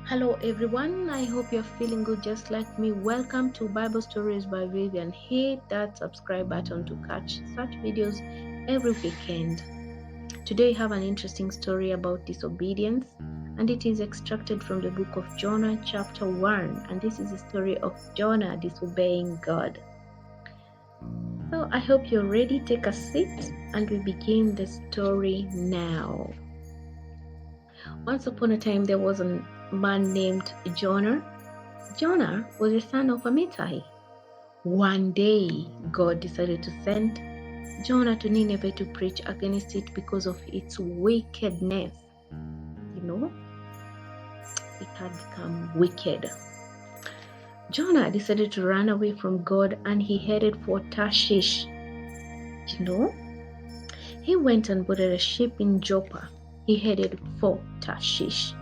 Hello everyone, I hope you're feeling good just like me. Welcome to Bible Stories by Vivian. Hit that subscribe button to catch such videos every weekend. Today I have an interesting story about disobedience, and it is extracted from the book of Jonah chapter 1, and this is the story of Jonah disobeying God. So I hope you're ready. Take a seat and we begin the story now. Once upon a time there was a man named Jonah. Jonah was the son of Amittai. One day, God decided to send Jonah to Nineveh to preach against it because of its wickedness. It had become wicked. Jonah decided to run away from God and he headed for Tarshish. He went and boarded a ship in Joppa. He headed for Tarshish.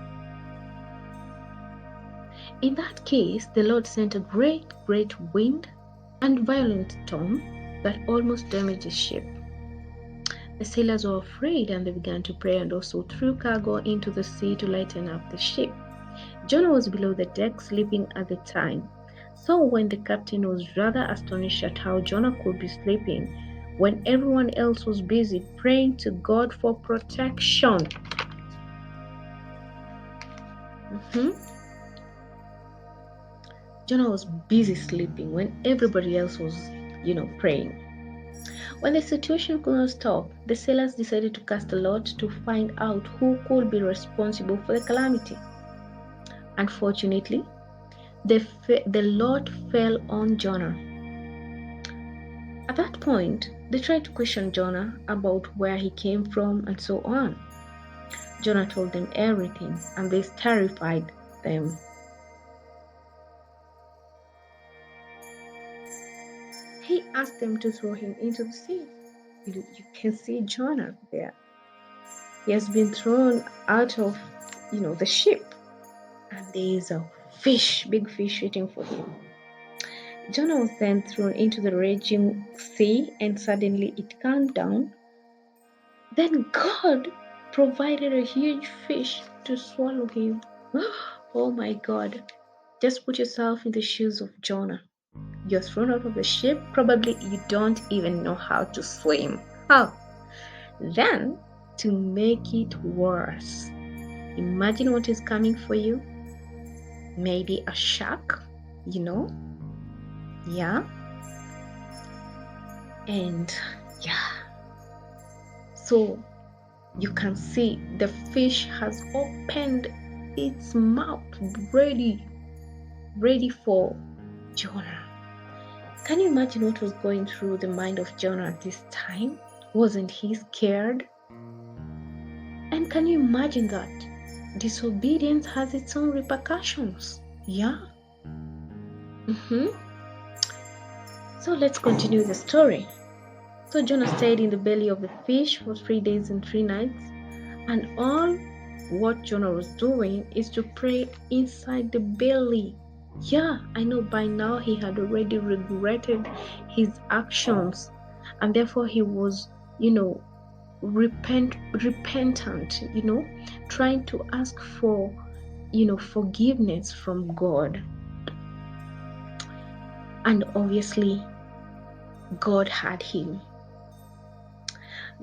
In that case, the Lord sent a great wind and violent storm that almost damaged the ship. The sailors were afraid and they began to pray and also threw cargo into the sea to lighten up the ship. Jonah was below the deck sleeping at the time. So when the captain was rather astonished at how Jonah could be sleeping when everyone else was busy praying to God for protection. Jonah was busy sleeping when everybody else was, praying. When the situation could not stop, the sailors decided to cast a lot to find out who could be responsible for the calamity. Unfortunately, the lot fell on Jonah. At that point, they tried to question Jonah about where he came from and so on. Jonah told them everything, and this terrified them. He asked them to throw him into the sea. You can see Jonah there. He has been thrown out of, the ship, and there is a big fish waiting for him. Jonah was then thrown into the raging sea, and suddenly it calmed down. Then God provided a huge fish to swallow him. Oh my God. Just put yourself in the shoes of Jonah. You're thrown out of the ship. Probably you don't even know how to swim. Then, to make it worse, imagine what is coming for you. Maybe a shark, Yeah. And so you can see the fish has opened its mouth ready for Jonah. Can you imagine what was going through the mind of Jonah at this time? Wasn't he scared? And can you imagine that disobedience has its own repercussions? So let's continue the story. So Jonah stayed in the belly of the fish for 3 days and 3 nights, and all what Jonah was doing is to pray inside the belly. I know by now he had already regretted his actions, and therefore he was, repentant, trying to ask for, forgiveness from God. And obviously, God had him.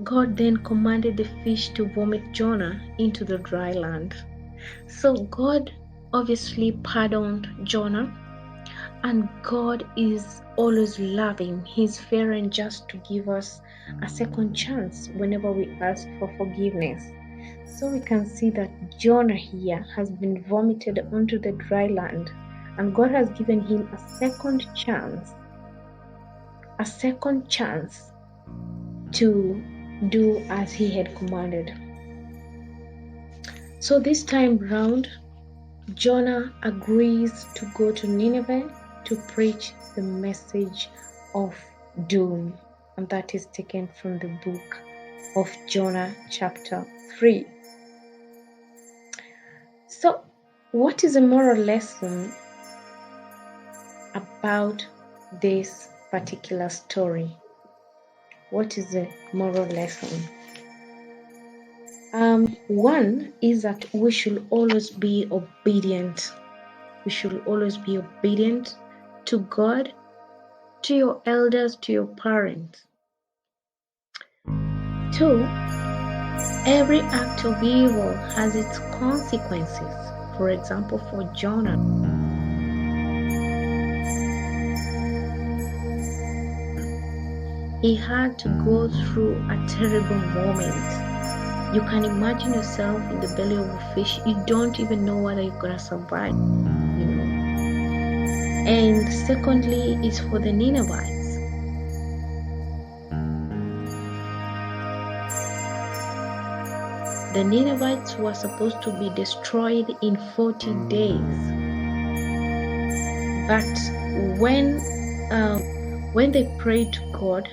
God then commanded the fish to vomit Jonah into the dry land. So God obviously pardoned Jonah, and God is always loving. He's fair and just to give us a second chance whenever we ask for forgiveness. So we can see that Jonah here has been vomited onto the dry land, and God has given him a second chance to do as he had commanded. So this time round, Jonah agrees to go to Nineveh to preach the message of doom, and that is taken from the book of Jonah chapter 3. So what is the moral lesson about this particular story? What is the moral lesson? One is that we should always be obedient. We should always be obedient to God, to your elders, to your parents. Two, every act of evil has its consequences. For example, for Jonah, he had to go through a terrible moment. You can imagine yourself in the belly of a fish. You don't even know whether you're gonna survive, you know. And secondly, is for the Ninevites. The Ninevites were supposed to be destroyed in 40 days. But when they prayed to God,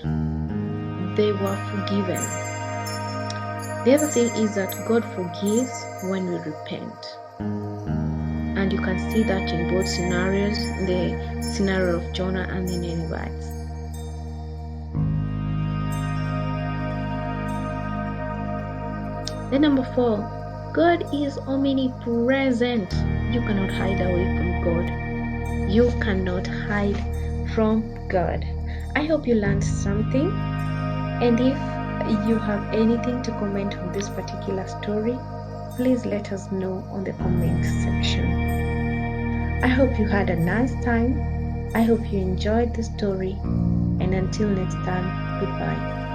they were forgiven. The other thing is that God forgives when we repent. And you can see that in both scenarios, the scenario of Jonah and the Ninevites. Then number 4, God is omnipresent. You cannot hide away from God. You cannot hide from God. I hope you learned something. And if you have anything to comment on this particular story, please let us know on the comment section. I hope you had a nice time. I hope you enjoyed the story. And until next time, goodbye.